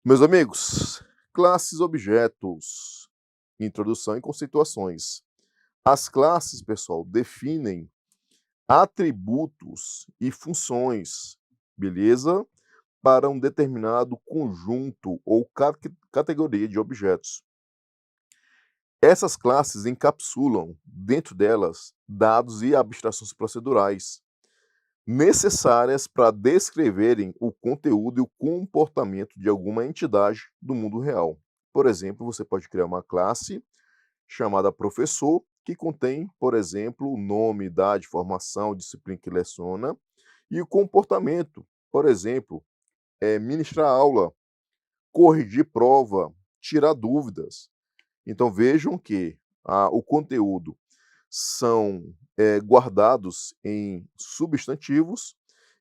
Meus amigos, classes, objetos, introdução e conceituações. As classes, pessoal, definem atributos e funções, beleza? Para um determinado conjunto ou categoria de objetos. Essas classes encapsulam, dentro delas, dados e abstrações procedurais necessárias para descreverem o conteúdo e o comportamento de alguma entidade do mundo real. Por exemplo, você pode criar uma classe chamada professor, que contém, por exemplo, o nome, idade, formação, disciplina que leciona e o comportamento. Por exemplo, ministrar aula, corrigir prova, tirar dúvidas. Então vejam que o conteúdo são guardados em substantivos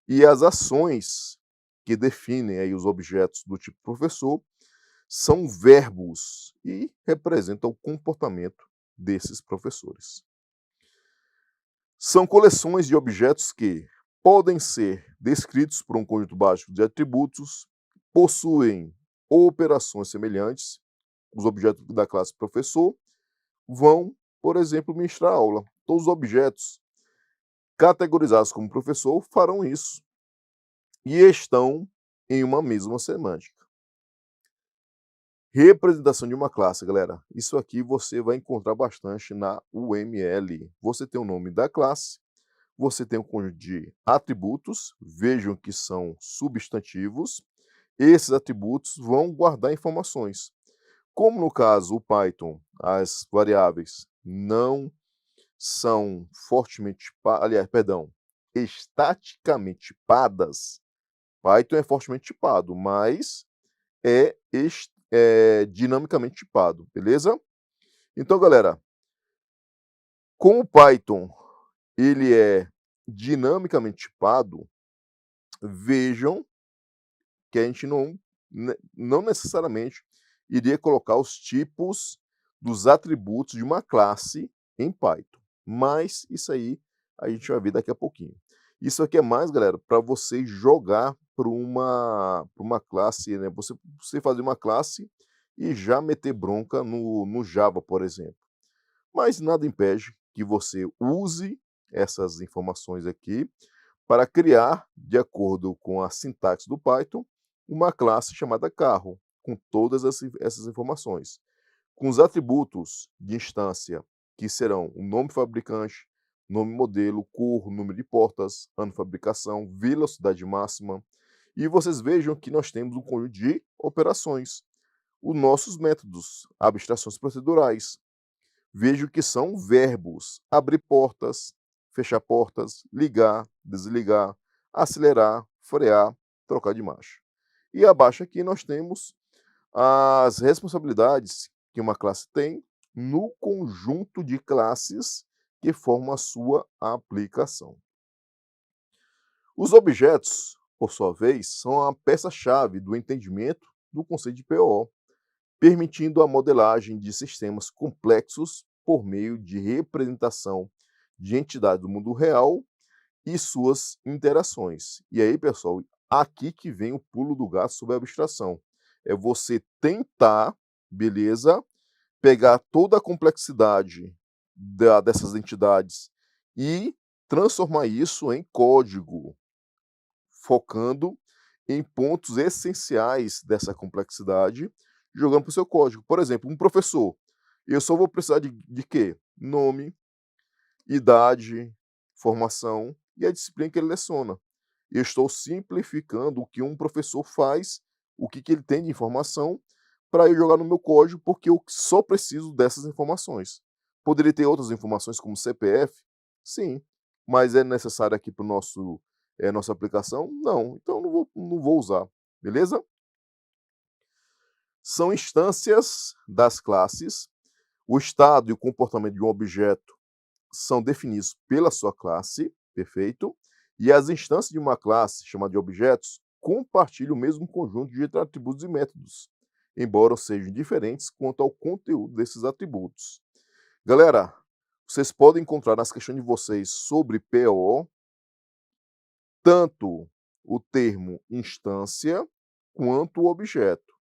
e as ações que definem aí os objetos do tipo professor são verbos e representam o comportamento desses professores. São coleções de objetos que podem ser descritos por um conjunto básico de atributos, possuem operações semelhantes. Os objetos da classe professor vão, por exemplo, ministrar aula. Todos os objetos categorizados como professor farão isso e estão em uma mesma semântica. Representação de uma classe, galera. Isso aqui você vai encontrar bastante na UML. Você tem o nome da classe, você tem um conjunto de atributos, vejam que são substantivos. Esses atributos vão guardar informações. Como no caso o Python, as variáveis não são estaticamente tipadas. Python é fortemente tipado, mas é dinamicamente tipado, beleza? Então, galera, como o Python ele é dinamicamente tipado, vejam que a gente não necessariamente iria colocar os tipos dos atributos de uma classe em Python, mas isso aí a gente vai ver daqui a pouquinho. Isso aqui é mais, galera, para você jogar para uma classe, né? Você fazer uma classe e já meter bronca no Java, por exemplo. Mas nada impede que você use essas informações aqui para criar, de acordo com a sintaxe do Python, uma classe chamada carro, com todas essas informações, com os atributos de instância, que serão o nome fabricante, nome modelo, cor, número de portas, ano de fabricação, velocidade máxima. E vocês vejam que nós temos um conjunto de operações, os nossos métodos, abstrações procedurais. Vejo que são verbos: abrir portas, fechar portas, ligar, desligar, acelerar, frear, trocar de marcha. E abaixo aqui nós temos as responsabilidades que uma classe tem no conjunto de classes que formam a sua aplicação. Os objetos, por sua vez, são a peça-chave do entendimento do conceito de PO, permitindo a modelagem de sistemas complexos por meio de representação de entidades do mundo real e suas interações. E aí, pessoal, aqui que vem o pulo do gato sobre a abstração. É você tentar, beleza, pegar toda a complexidade dessas entidades e transformar isso em código, focando em pontos essenciais dessa complexidade, jogando para o seu código. Por exemplo, um professor, eu só vou precisar de quê? Nome, idade, formação e a disciplina que ele leciona. Eu estou simplificando o que um professor faz, o que ele tem de informação, para eu jogar no meu código, porque eu só preciso dessas informações. Poderia ter outras informações como CPF? Sim, mas é necessário aqui para nossa aplicação? Não, então não vou usar, beleza? São instâncias das classes, o estado e o comportamento de um objeto são definidos pela sua classe, perfeito? E as instâncias de uma classe, chamada de objetos, compartilham o mesmo conjunto de atributos e métodos, embora sejam diferentes quanto ao conteúdo desses atributos. Galera, vocês podem encontrar nas questões de vocês sobre PO, tanto o termo instância quanto o objeto.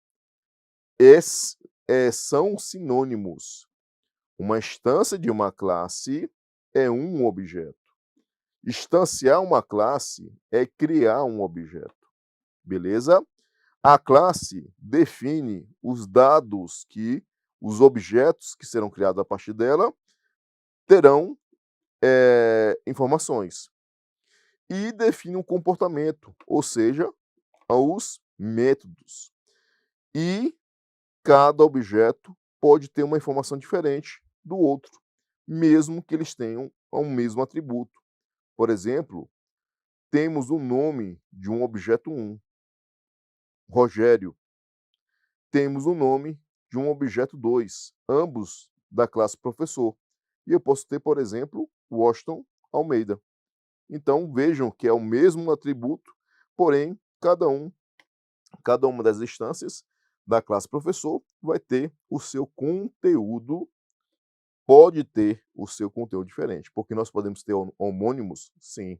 são sinônimos. Uma instância de uma classe é um objeto. Instanciar uma classe é criar um objeto, beleza? A classe define os dados que os objetos que serão criados a partir dela terão informações. E define um comportamento, ou seja, os métodos. E cada objeto pode ter uma informação diferente do outro, mesmo que eles tenham o mesmo atributo. Por exemplo, temos o nome de um objeto 1, Rogério. Temos o nome de um objeto 2, ambos da classe professor. E eu posso ter, por exemplo, Washington Almeida. Então, vejam que é o mesmo atributo, porém, cada uma das instâncias da classe professor vai ter o seu conteúdo, pode ter o seu conteúdo diferente, porque nós podemos ter homônimos, sim.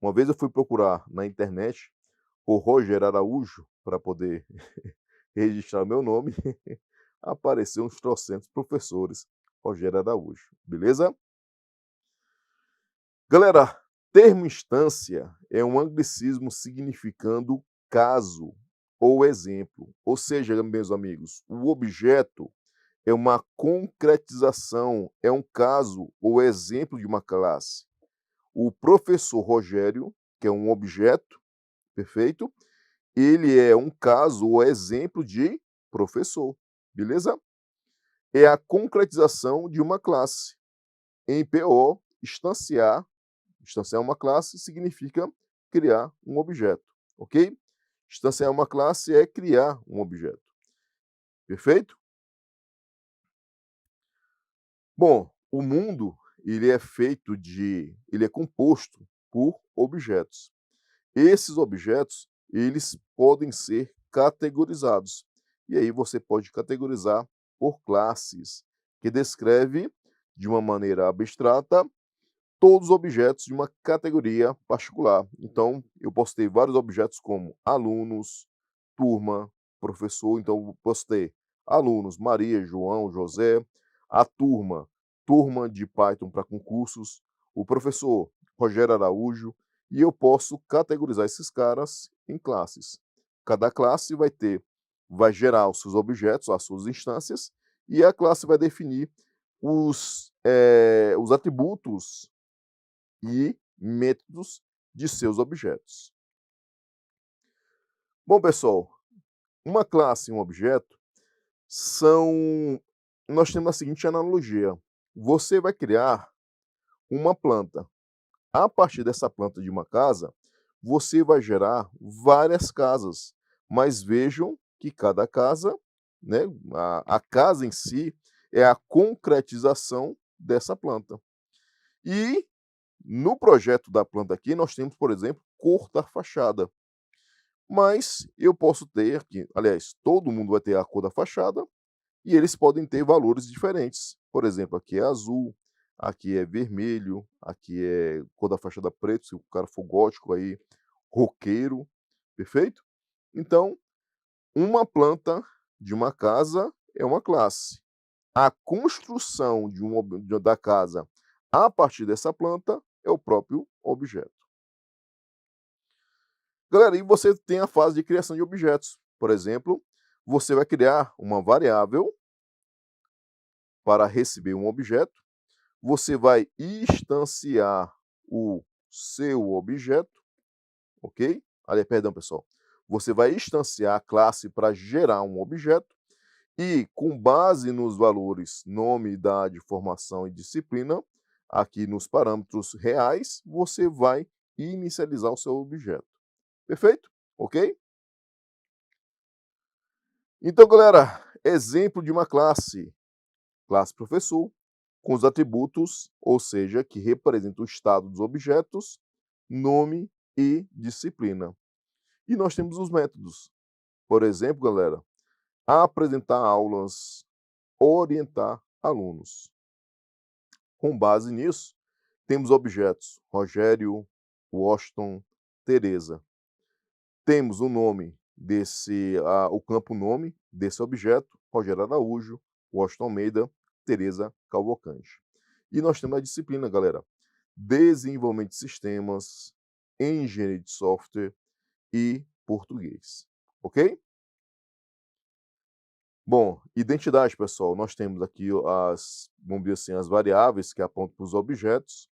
Uma vez eu fui procurar na internet por Rogério Araújo para poder registrar meu nome, apareceu uns trocentos professores Rogério Araújo, beleza? Galera, termo instância é um anglicismo significando caso ou exemplo. Ou seja, meus amigos, o objeto é uma concretização, é um caso ou exemplo de uma classe. O professor Rogério, que é um objeto, perfeito? Ele é um caso ou exemplo de professor, beleza? É a concretização de uma classe. Em PO, instanciar uma classe significa criar um objeto, ok? Instanciar uma classe é criar um objeto. Perfeito? Bom, o mundo, ele é composto por objetos. Esses objetos, eles podem ser categorizados. E aí você pode categorizar por classes, que descreve de uma maneira abstrata todos os objetos de uma categoria particular. Então, eu posso ter vários objetos como alunos, turma, professor. Então, eu posso ter alunos, Maria, João, José, a turma, turma de Python para concursos, o professor, Rogério Araújo, e eu posso categorizar esses caras em classes. Cada classe vai gerar os seus objetos, as suas instâncias, e a classe vai definir os atributos e métodos de seus objetos. Bom, pessoal, uma classe e um objeto são. Nós temos a seguinte analogia: você vai criar uma planta. A partir dessa planta de uma casa, você vai gerar várias casas. Mas vejam que cada casa, né, a casa em si, é a concretização dessa planta. E no projeto da planta aqui, nós temos, por exemplo, cor da fachada. Mas eu posso ter aqui, aliás, todo mundo vai ter a cor da fachada e eles podem ter valores diferentes. Por exemplo, aqui é azul, aqui é vermelho, aqui é cor da fachada preto, se o cara for gótico aí, roqueiro, perfeito? Então, uma planta de uma casa é uma classe. A construção da casa a partir dessa planta é o próprio objeto. Galera, e você tem a fase de criação de objetos. Por exemplo, você vai criar uma variável para receber um objeto, você vai instanciar o seu objeto, ok? Ali, perdão, pessoal. Você vai instanciar a classe para gerar um objeto e, com base nos valores nome, idade, formação e disciplina, aqui nos parâmetros reais, você vai inicializar o seu objeto. Perfeito? Ok? Então, galera, exemplo de uma classe. Classe professor, com os atributos, ou seja, que representam o estado dos objetos, nome e disciplina. E nós temos os métodos. Por exemplo, galera, apresentar aulas, orientar alunos. Com base nisso, temos objetos Rogério, Washington, Teresa. Temos o nome o campo nome desse objeto, Rogério Araújo, Washington Almeida, Tereza Cavalcante. E nós temos a disciplina, galera, desenvolvimento de sistemas, engenharia de software e português, ok? Bom, identidade, pessoal, nós temos aqui vamos dizer assim, as variáveis que apontam para os objetos.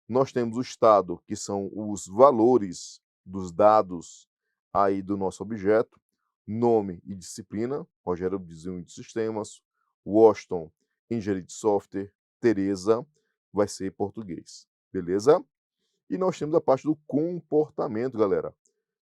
Nós temos o estado, que são os valores dos dados aí do nosso objeto. Nome e disciplina, Rogério, desenvolvimento de sistemas. Washington, engenharia de software. Tereza vai ser português, beleza? E nós temos a parte do comportamento, galera.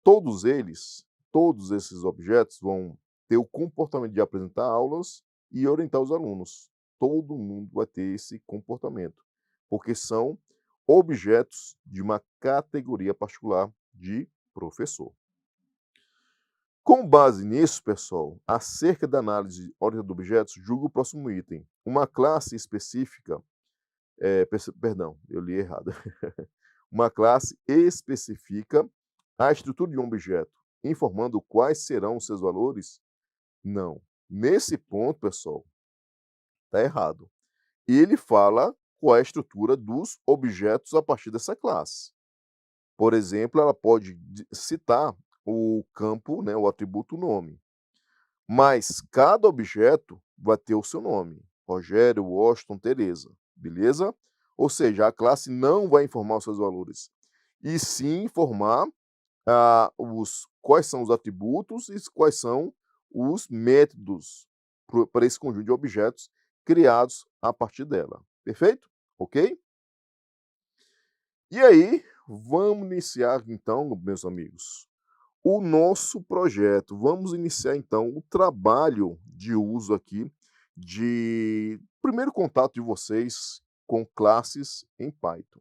Todos esses objetos vão ter o comportamento de apresentar aulas e orientar os alunos. Todo mundo vai ter esse comportamento, porque são objetos de uma categoria particular de professor. Com base nisso, pessoal, acerca da análise orientada de objetos, julgue o próximo item. Uma classe específica, perdão, eu li errado. Uma classe especifica a estrutura de um objeto, informando quais serão os seus valores? Não. Nesse ponto, pessoal, está errado. Ele fala qual é a estrutura dos objetos a partir dessa classe. Por exemplo, ela pode citar o campo, né, o atributo nome. Mas cada objeto vai ter o seu nome. Rogério, Washington, Tereza. Beleza? Ou seja, a classe não vai informar os seus valores, e sim informar quais são os atributos e quais são os métodos para esse conjunto de objetos criados a partir dela. Perfeito? Ok? E aí, vamos iniciar então, meus amigos, o nosso projeto. Vamos iniciar então o trabalho de uso aqui de primeiro contato de vocês com classes em Python.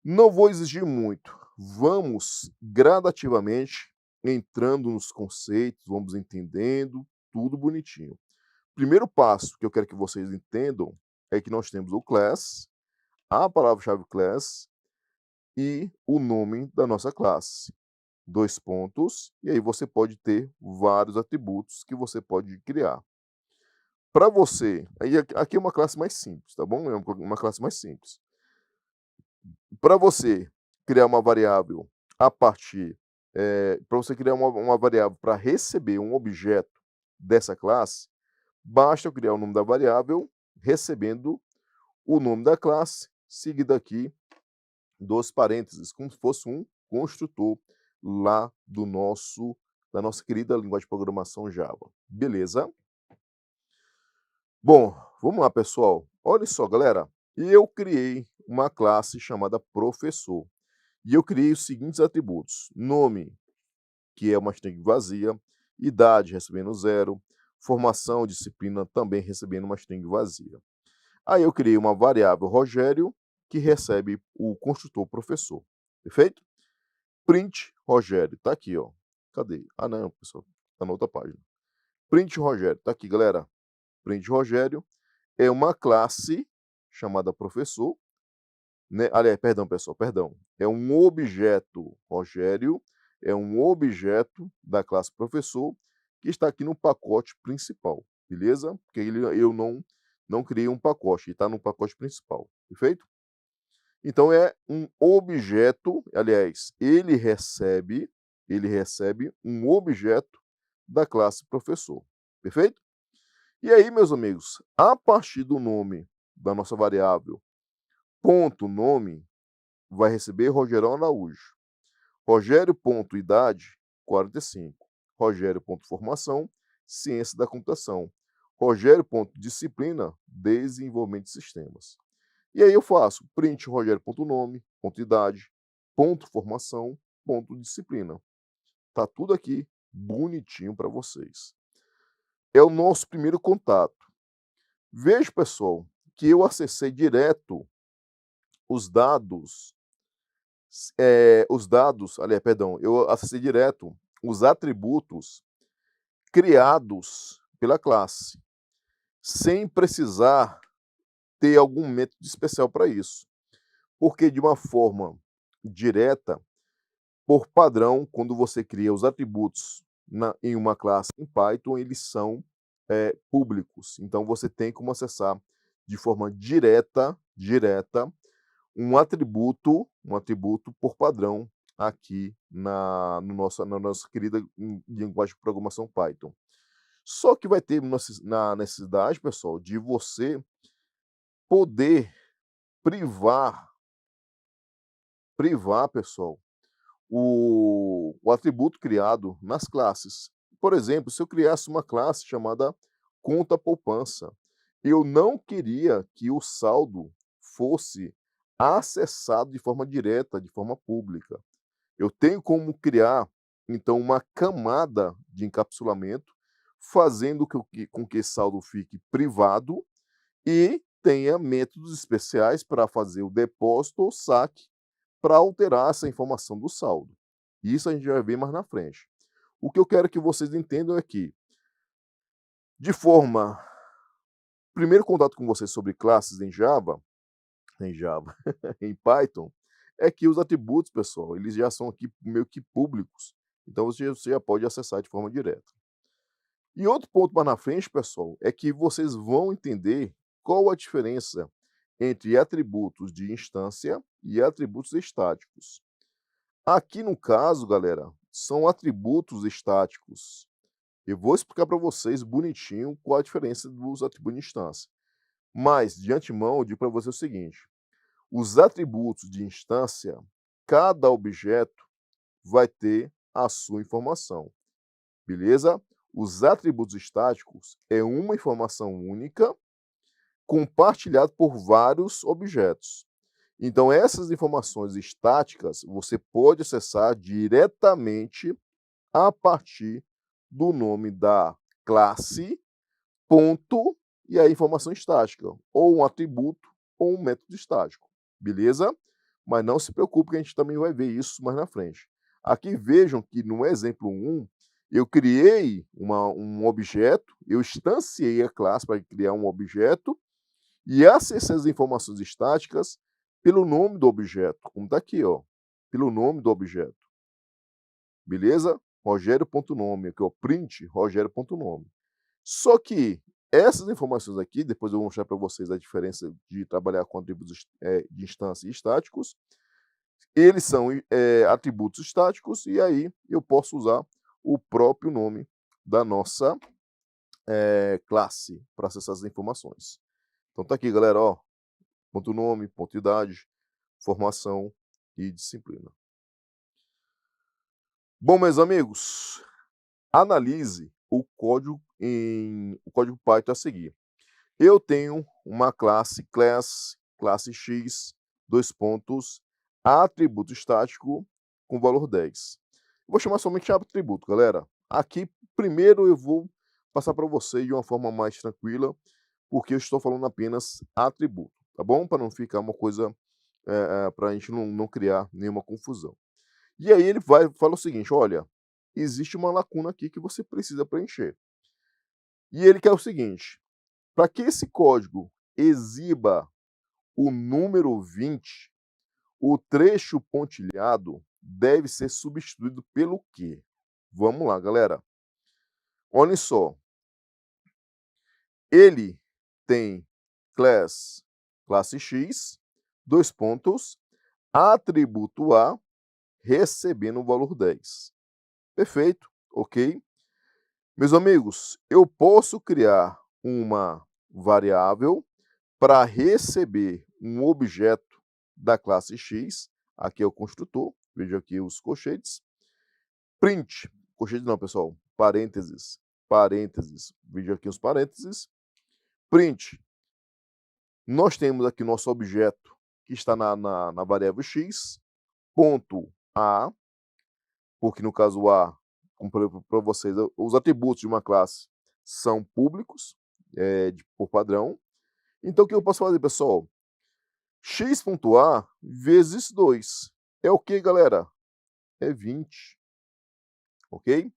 Não vou exigir muito. Vamos gradativamente entrando nos conceitos, vamos entendendo tudo bonitinho. Primeiro passo que eu quero que vocês entendam é que nós temos o class, a palavra-chave class e o nome da nossa classe. 2 pontos, e aí você pode ter vários atributos que você pode criar. Para você, aí aqui é uma classe mais simples, tá bom? É uma classe mais simples. Para você criar uma variável a partir, para você criar uma variável para receber um objeto dessa classe, basta eu criar o nome da variável, recebendo o nome da classe, seguido aqui dos parênteses, como se fosse um construtor lá da nossa querida linguagem de programação Java. Beleza? Bom, vamos lá, pessoal. Olha só, galera. Eu criei uma classe chamada professor. E eu criei os seguintes atributos: nome, que é uma string vazia, idade recebendo 0, formação, disciplina também recebendo uma string vazia. Aí eu criei uma variável Rogério, que recebe o construtor professor. Perfeito? Print Rogério, tá aqui, ó. Cadê? Ah, não, pessoal, tá na outra página. Print Rogério, tá aqui, galera. Print Rogério é uma classe chamada professor, né? Aliás, perdão, pessoal, perdão. É um objeto Rogério, é um objeto da classe professor que está aqui no pacote principal, beleza? Porque eu não criei um pacote, ele está no pacote principal, perfeito? Então é um objeto, aliás, ele recebe um objeto da classe professor, perfeito? E aí, meus amigos, a partir do nome da nossa variável, ponto nome, vai receber Rogério Araújo. Rogério.idade, 45. Rogério.formação, ciência da computação. Rogério.disciplina, desenvolvimento de sistemas. E aí eu faço print Rogério.nome, ponto idade, ponto formação, ponto disciplina. Tá tudo aqui bonitinho para vocês. É o nosso primeiro contato. Veja, pessoal, que eu acessei direto os dados, aliás, perdão, eu acessei direto os atributos criados pela classe, sem precisar ter algum método especial para isso. Porque de uma forma direta, por padrão, quando você cria os atributos em uma classe em Python, eles são públicos. Então, você tem como acessar de forma direta um atributo por padrão aqui na nossa querida linguagem de programação Python. Só que vai ter na necessidade, pessoal, de você poder privar, pessoal, o atributo criado nas classes. Por exemplo, se eu criasse uma classe chamada conta poupança, eu não queria que o saldo fosse acessado de forma direta, de forma pública. Eu tenho como criar, então, uma camada de encapsulamento, fazendo com que esse saldo fique privado e tenha métodos especiais para fazer o depósito ou saque para alterar essa informação do saldo. Isso a gente vai ver mais na frente. O que eu quero que vocês entendam é que, de forma primeiro contato com vocês sobre classes em Java, em Python, é que os atributos, pessoal, eles já são aqui meio que públicos. Então você já pode acessar de forma direta. E outro ponto mais na frente, pessoal, é que vocês vão entender qual a diferença entre atributos de instância e atributos estáticos. Aqui no caso, galera, são atributos estáticos. Eu vou explicar para vocês bonitinho qual a diferença dos atributos de instância. Mas, de antemão, eu digo para você o seguinte: os atributos de instância, cada objeto vai ter a sua informação, beleza? Os atributos estáticos é uma informação única compartilhada por vários objetos. Então, essas informações estáticas você pode acessar diretamente a partir do nome da classe, ponto, e a informação estática, ou um atributo, ou um método estático, beleza? Mas não se preocupe que a gente também vai ver isso mais na frente. Aqui vejam que no exemplo 1, eu criei um objeto, eu instanciei a classe para criar um objeto e acessei as informações estáticas pelo nome do objeto, como está aqui, ó, pelo nome do objeto. Beleza? Rogério.nome, aqui, ó, print Rogério.nome. Só que essas informações aqui, depois eu vou mostrar para vocês a diferença de trabalhar com atributos de instância e estáticos. Eles são atributos estáticos e aí eu posso usar o próprio nome da nossa classe para acessar as informações. Então tá aqui, galera, ó, ponto nome, ponto idade, formação e disciplina. Bom, meus amigos, analise o código Python a seguir. Eu tenho uma classe classe X, atributo estático com valor 10. Vou chamar somente atributo, galera. Aqui, primeiro eu vou passar para vocês de uma forma mais tranquila, porque eu estou falando apenas atributo, tá bom? Para não ficar uma coisa, para a gente não criar nenhuma confusão. E aí ele fala o seguinte: olha, existe uma lacuna aqui que você precisa preencher. E ele quer o seguinte: para que esse código exiba o número 20, o trecho pontilhado deve ser substituído pelo quê? Vamos lá, galera. Olhem só. Ele tem classe X, atributo A, recebendo o valor 10. Perfeito, ok? Meus amigos, eu posso criar uma variável para receber um objeto da classe X, aqui é o construtor, veja aqui os colchetes, print, colchete não, pessoal, parênteses, veja aqui os parênteses, print, nós temos aqui nosso objeto que está na variável X, ponto A, porque no caso A, para vocês, os atributos de uma classe são públicos, por padrão. Então, o que eu posso fazer, pessoal? X.A vezes 2. É o que, galera? É 20. Ok?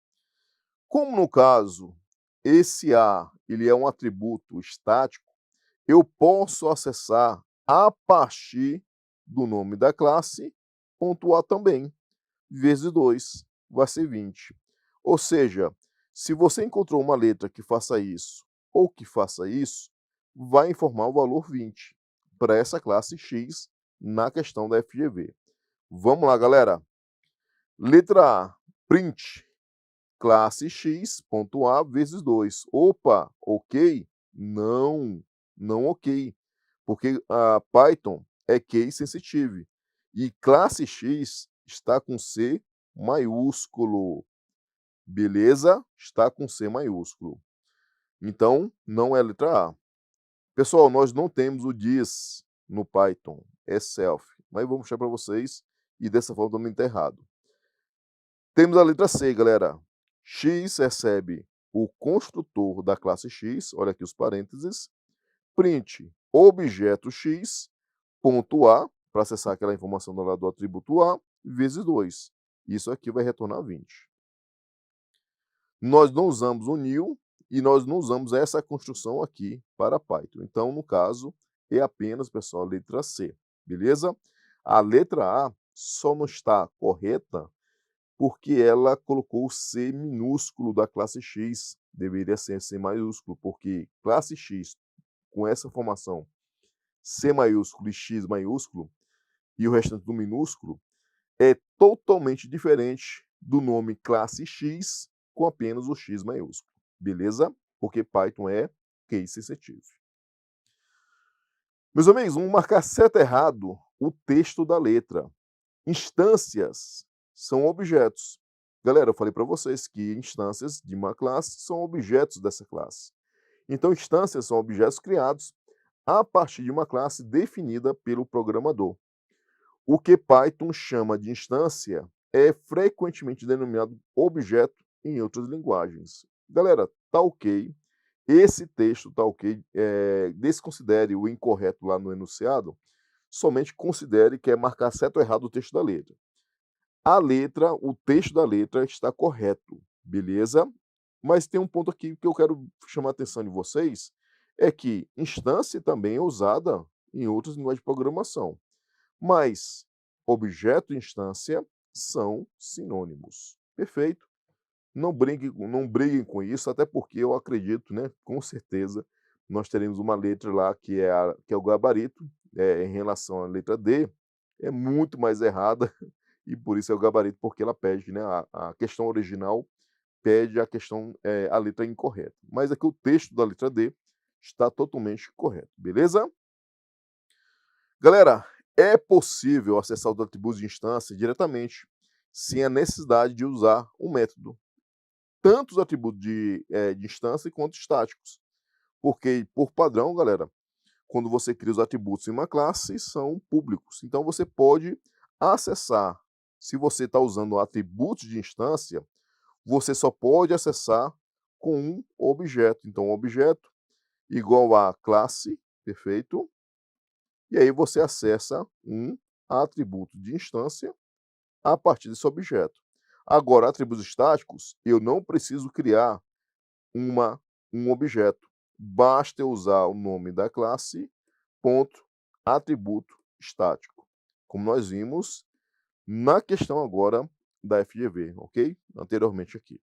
Como no caso, esse A ele é um atributo estático, eu posso acessar a partir do nome da classe, ponto A também. vezes 2 vai ser 20. Ou seja, se você encontrou uma letra que faça isso ou que faça isso, vai informar o valor 20 para essa classe X na questão da FGV. Vamos lá, galera. Letra A, print classe X, ponto A vezes 2. Opa, ok? Não, não ok. Porque a Python é case sensitive. E classe X está com C maiúsculo. Beleza? Está com C maiúsculo. Então, não é a letra A. Pessoal, nós não temos o this no Python, é self. Mas vou mostrar para vocês e dessa forma não está errado. Temos a letra C, galera. X recebe o construtor da classe X, olha aqui os parênteses, print objeto X, ponto A, para acessar aquela informação do atributo A, vezes 2. Isso aqui vai retornar 20. Nós não usamos o new e nós não usamos essa construção aqui para Python. Então, no caso, é apenas, pessoal, a letra C, beleza? A letra A só não está correta porque ela colocou o C minúsculo da classe X, deveria ser C maiúsculo, porque classe X, com essa formação C maiúsculo e X maiúsculo, e o restante do minúsculo, é totalmente diferente do nome classe X com apenas o X maiúsculo, beleza? Porque Python é case sensitive. Meus amigos, vamos marcar certo e errado o texto da letra. Instâncias são objetos. Galera, eu falei para vocês que instâncias de uma classe são objetos dessa classe. Então, instâncias são objetos criados a partir de uma classe definida pelo programador. O que Python chama de instância é frequentemente denominado objeto em outras linguagens. Galera, tá ok. Esse texto tá ok. Desconsidere o incorreto lá no enunciado. Somente considere que é marcar certo ou errado o texto da letra. O texto da letra está correto, beleza? Mas tem um ponto aqui que eu quero chamar a atenção de vocês, é que instância também é usada em outras linguagens de programação, mas objeto e instância são sinônimos. Perfeito? Não briguem com isso, até porque eu acredito, né, com certeza, nós teremos uma letra lá que é o gabarito, em relação à letra D, é muito mais errada e por isso é o gabarito, porque ela pede, né, a questão original pede a letra incorreta. Mas aqui o texto da letra D está totalmente correto, beleza? Galera, é possível acessar os atributos de instância diretamente, sem a necessidade de usar um método. Tanto os atributos de instância quanto estáticos. Porque, por padrão, galera, quando você cria os atributos em uma classe, são públicos. Então, você pode acessar. Se você está usando atributos de instância, você só pode acessar com um objeto. Então, objeto igual a classe, perfeito? E aí você acessa um atributo de instância a partir desse objeto. Agora, atributos estáticos, eu não preciso criar um objeto. Basta eu usar o nome da classe, ponto, atributo estático. Como nós vimos na questão agora da FGV, ok? Anteriormente aqui.